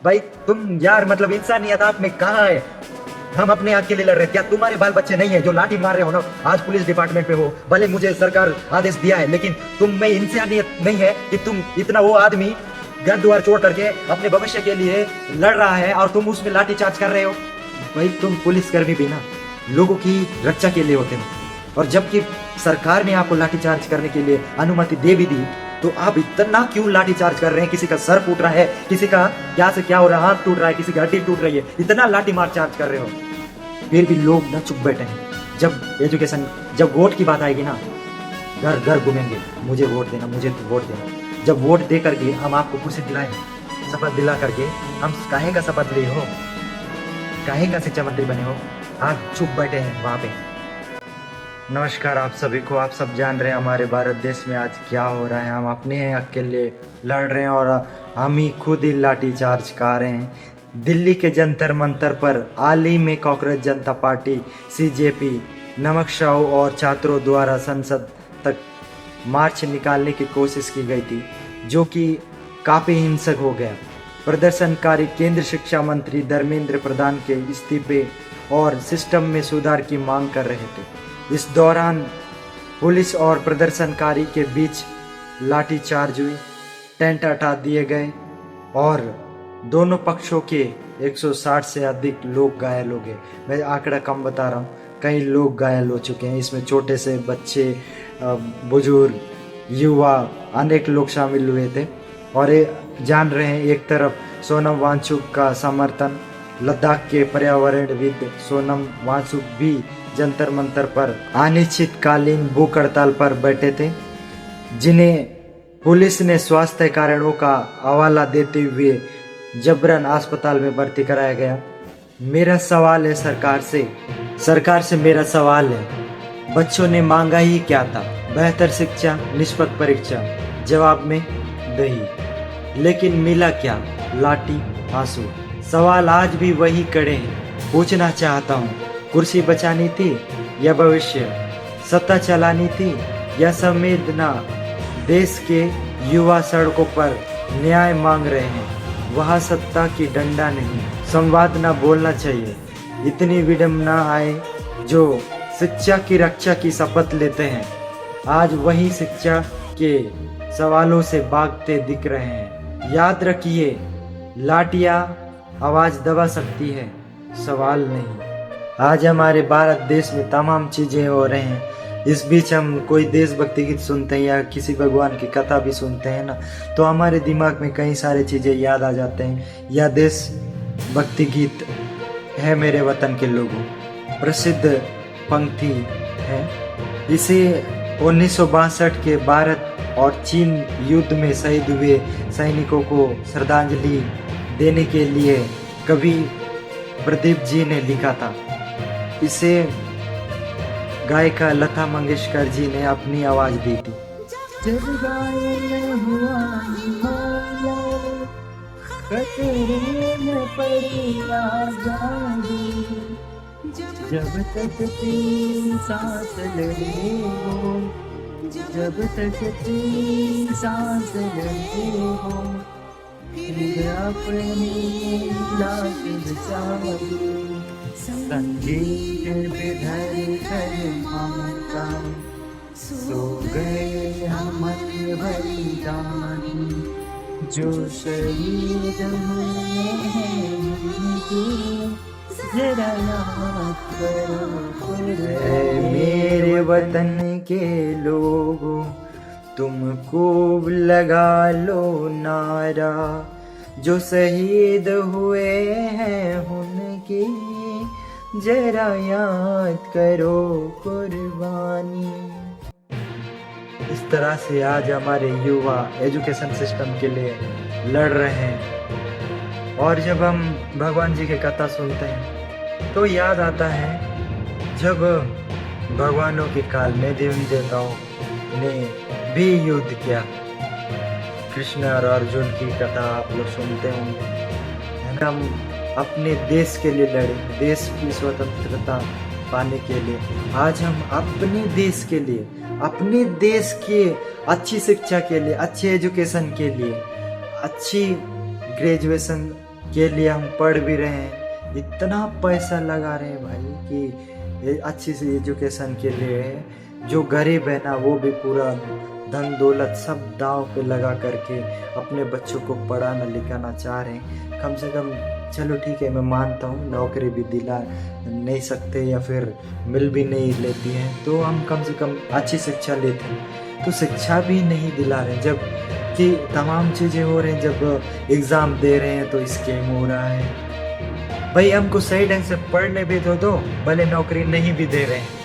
भाई तुम यार मतलब इंसानियत आप में कहाँ है? हम अपने हक के लिए लड़ रहे हैं, क्या तुम्हारे बाल बच्चे नहीं है जो लाठी मार रहे हो ना? आज पुलिस डिपार्टमेंट में हो, भले मुझे सरकार आदेश दिया है, लेकिन तुम में इंसानियत नहीं है कि तुम इतना, वो आदमी घर द्वार छोड़ करके अपने भविष्य के लिए लड़ रहा है और तुम उसमें लाठी चार्ज कर रहे हो। भाई तुम पुलिसकर्मी भी ना लोगों की रक्षा के लिए होते हो, और जबकि सरकार ने आपको लाठी चार्ज करने के लिए अनुमति दे भी दी, तो आप इतना क्यों लाठी चार्ज कर रहे हैं? किसी का सर फूट रहा है, किसी का क्या से क्या हो रहा है, हाथ टूट रहा है, किसी की हड्डी टूट रही है, इतना लाठी मार चार्ज कर रहे हो, फिर भी लोग ना चुप बैठे हैं। जब एजुकेशन, जब वोट की बात आएगी ना, घर घर घूमेंगे, मुझे वोट देना, मुझे वोट देना। जब वोट दे करके हम आपको कुर्सी दिलाए, शपथ दिला करके, हम काहे का शपथ लिए हो, काहे का शिक्षा मंत्री बने हो, आप चुप बैठे हैं वहां पे। नमस्कार आप सभी को। आप सब जान रहे हैं हमारे भारत देश में आज क्या हो रहा है। हम अपने हक के लिए लड़ रहे हैं और हम ही खुद ही लाठी चार्ज कर रहे हैं। दिल्ली के जंतर मंतर पर हाल ही में कांग्रेस जनता पार्टी, सीजेपी, नमकशाहों और छात्रों द्वारा संसद तक मार्च निकालने की कोशिश की गई थी, जो कि काफ़ी हिंसक हो गया। प्रदर्शनकारी केंद्र शिक्षा मंत्री धर्मेंद्र प्रधान के इस्तीफे और सिस्टम में सुधार की मांग कर रहे थे। इस दौरान पुलिस और प्रदर्शनकारी के बीच लाठीचार्ज हुई, टेंट हटा दिए गए और दोनों पक्षों के 160 से अधिक लोग घायल हो गए। मैं आंकड़ा कम बता रहा हूँ, कई लोग घायल हो चुके हैं। इसमें छोटे से बच्चे, बुजुर्ग, युवा, अनेक लोग शामिल हुए थे। और ये जान रहे हैं, एक तरफ सोनम वांगचुक का समर्थन, लद्दाख के पर्यावरणविद सोनम वांगचुक भी जंतर मंतर पर अनिश्चितकालीन भूख हड़ताल पर बैठे थे, जिन्हें पुलिस ने स्वास्थ्य कारणों का हवाला देते हुए जबरन अस्पताल में भर्ती कराया गया। मेरा सवाल है सरकार से मेरा सवाल है, बच्चों ने मांगा ही क्या था? बेहतर शिक्षा, निष्पक्ष परीक्षा। जवाब में दही, लेकिन मिला क्या? लाठी, आंसू। सवाल आज भी वही खड़े हैं। पूछना चाहता हूँ, कुर्सी बचानी थी या भविष्य? सत्ता चलानी थी या संवेदना? देश के युवा सड़कों पर न्याय मांग रहे हैं, वहाँ सत्ता की डंडा नहीं, संवाद ना बोलना चाहिए। इतनी विडम्बना आए जो शिक्षा की रक्षा की शपथ लेते हैं, आज वही शिक्षा के सवालों से भागते दिख रहे हैं। याद रखिए, लाठियाँ आवाज दबा सकती है, सवाल नहीं। आज हमारे भारत देश में तमाम चीजें हो रहे हैं। इस बीच हम कोई देशभक्ति गीत सुनते हैं या किसी भगवान की कथा भी सुनते हैं ना, तो हमारे दिमाग में कई सारे चीजें याद आ जाते हैं। यह देशभक्ति गीत है मेरे वतन के लोगों, प्रसिद्ध पंक्ति है। इसे 1962 के भारत और चीन युद्ध में शहीद हुए सैनिकों को श्रद्धांजलि देने के लिए कवि प्रदीप जी ने लिखा था। इसे गायिका लता मंगेशकर जी ने अपनी आवाज दी थी। जब गायन हुआ हिमालय, कतरे में पड़ी आजादी, जब तक तीन सांस लड़े हो, जब तक तीन सांस लड़े हो, फिर अपनी लाश बचाओ। संगीत पे धड़कन ममता, सो गए हम बलिदानी, जो शहीद हुए हैं उनकी जरा याद करो। मेरे वतन के लोगों, तुमको लगा लो नारा, जो शहीद हुए हैं उनकी जरा याद करो कुर्बानी। इस तरह से आज हमारे युवा एजुकेशन सिस्टम के लिए लड़ रहे हैं। और जब हम भगवान जी की कथा सुनते हैं तो याद आता है, जब भगवानों के काल में देवी देवताओं ने भी युद्ध किया। कृष्ण और अर्जुन की कथा आप लोग सुनते होंगे। हम अपने देश के लिए लड़े, देश की स्वतंत्रता पाने के लिए। आज हम अपने देश के लिए, अपने देश के अच्छी शिक्षा के लिए, अच्छे एजुकेशन के लिए, अच्छी ग्रेजुएशन के लिए हम पढ़ भी रहे हैं, इतना पैसा लगा रहे हैं भाई कि ये अच्छी सी एजुकेशन के लिए। जो गरीब है ना वो भी पूरा धन दौलत सब दांव पे लगा करके अपने बच्चों को पढ़ाना लिखाना चाह रहे हैं। कम से कम चलो ठीक है, मैं मानता हूँ नौकरी भी दिला नहीं सकते या फिर मिल भी नहीं लेती है, तो हम कम से कम अच्छी शिक्षा लेते हैं। तो शिक्षा भी नहीं दिला रहे, जब कि तमाम चीज़ें हो रही हैं, जब एग्ज़ाम दे रहे हैं तो स्कैम हो रहा है। भाई हमको सही ढंग से पढ़ने भी तो दो, भले नौकरी नहीं भी दे रहे हैं।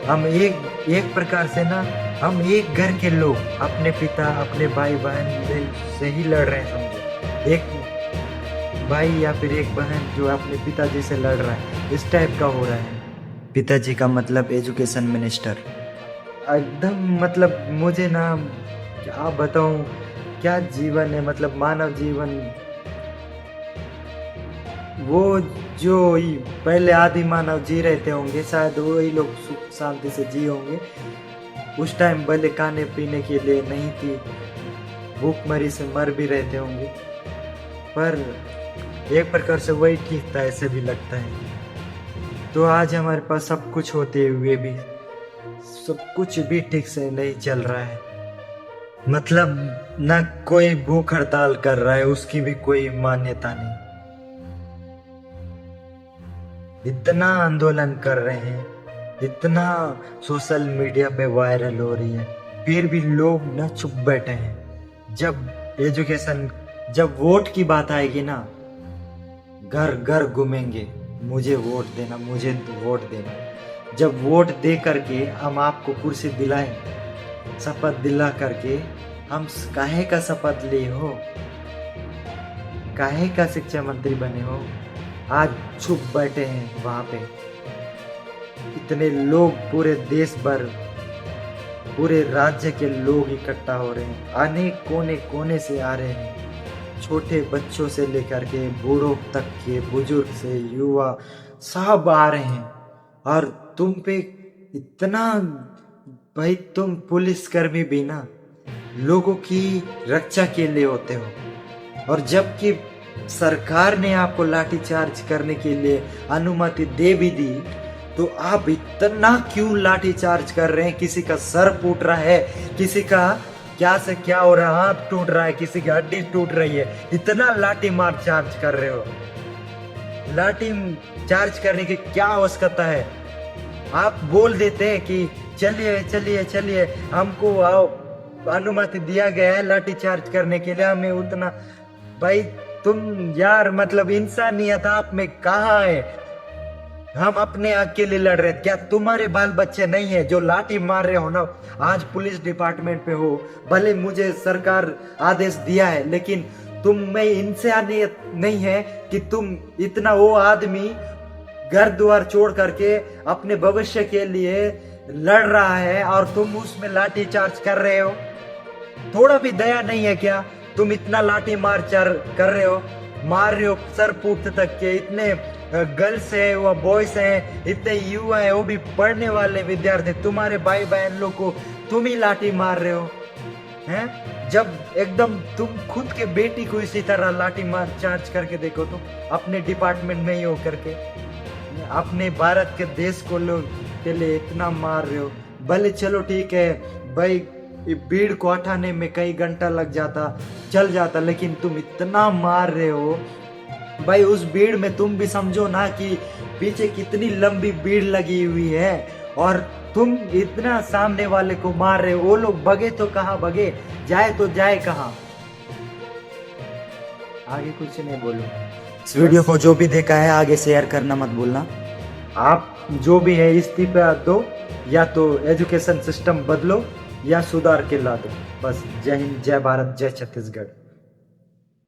हम एक प्रकार से ना, हम एक घर के लोग अपने पिता अपने भाई बहन से ही लड़ रहे हैं, समझो। एक भाई या फिर एक बहन जो अपने पिताजी से लड़ रहा है, इस टाइप का हो रहा है। पिताजी का मतलब एजुकेशन मिनिस्टर। एकदम मतलब मुझे ना क्या बताऊं, क्या जीवन है, मतलब मानव जीवन। वो जो पहले आदि मानव जी रहते होंगे, शायद वही लोग सुख शांति से जी होंगे। उस टाइम भले खाने पीने के लिए नहीं थी, भूखमरी से मर भी रहते होंगे, पर एक प्रकार से वही ठीक था, ऐसे भी लगता है। तो आज हमारे पास सब कुछ होते हुए भी सब कुछ भी ठीक से नहीं चल रहा है। मतलब ना कोई भूख हड़ताल कर रहा है, उसकी भी कोई मान्यता नहीं। इतना आंदोलन कर रहे हैं, इतना सोशल मीडिया पे वायरल हो रही है, फिर भी लोग ना चुप बैठे हैं। जब वोट की बात आएगी ना, घर घर घूमेंगे, मुझे वोट देना, मुझे वोट देना। जब वोट दे करके हम आपको कुर्सी दिलाएं, शपथ दिला करके, हम काहे का शपथ लिए हो, काहे का शिक्षा मंत्री बने हो, आज चुप बैठे हैं वहां पे। इतने लोग पूरे देश भर, पूरे राज्य के लोग इकट्ठा हो रहे हैं, अनेक कोने कोने से आ रहे हैं, छोटे बच्चों से लेकर के बूढ़ों तक के, बुजुर्ग से युवा सब आ रहे हैं। और तुम पे इतना, भाई तुम पुलिसकर्मी भी ना लोगों की रक्षा के लिए होते हो, और जबकि सरकार ने आपको लाठीचार्ज करने के लिए अनुमति दे भी दी, तो आप इतना क्यों लाठीचार्ज कर रहे हैं? किसी का सर फूट रहा है, किसी का क्या से क्या हो रहा है, हाथ टूट रहा है, किसी की हड्डी टूट रही है, इतना लाठी मार चार्ज कर रहे हो। लाठी चार्ज करने की क्या आवश्यकता है? आप बोल देते हैं कि चलिए चलिए चलिए, हमको आओ अनुमति दिया गया है लाठी चार्ज करने के लिए, हमें उतना। भाई तुम यार, मतलब इंसानियत आप में कहाँ है? हम अपने हक के लिए लड़ रहे हैं, क्या तुम्हारे बाल बच्चे नहीं है जो लाठी मार रहे हो ना? आज पुलिस डिपार्टमेंट पे हो, भले मुझे सरकार आदेश दिया है, लेकिन तुम में इंसानियत नहीं है कि तुम इतना, वो आदमी घर द्वार छोड़ करके अपने भविष्य के लिए लड़ रहा है और तुम उसमें लाठी चार्ज कर रहे हो। थोड़ा भी दया नहीं है क्या? तुम इतना लाठी मार कर रहे हो, मार रहे हो सर फूट तक के। इतने गर्ल्स है, वो बॉयज हैं, इतने युवा है, वो भी पढ़ने वाले विद्यार्थी, तुम्हारे भाई बहन लोग को तुम ही लाठी मार रहे हो हैं? जब एकदम तुम खुद के बेटी को इसी तरह लाठी मार चार्ज करके देखो तो, अपने डिपार्टमेंट में ही हो करके अपने भारत के देश को लोग के लिए इतना मार रहे हो। भले चलो ठीक है भाई, भीड़ को हटाने में कई घंटा लग जाता, चल जाता, लेकिन तुम इतना मार रहे हो भाई। उस भीड़ में तुम भी समझो ना कि पीछे कितनी लंबी भीड़ लगी हुई है, और तुम इतना सामने वाले को मार रहे हो। वो लोग भगे तो कहाँ भगे, जाए तो जाए कहाँ? आगे कुछ नहीं बोलो। इस वीडियो को जो भी देखा है आगे शेयर करना मत भूलना। आप जो भी है इस्तीफा दो, या तो एजुकेशन सिस्टम बदलो या सुधार के ला दो। बस जय हिंद, जय भारत, जय छत्तीसगढ़।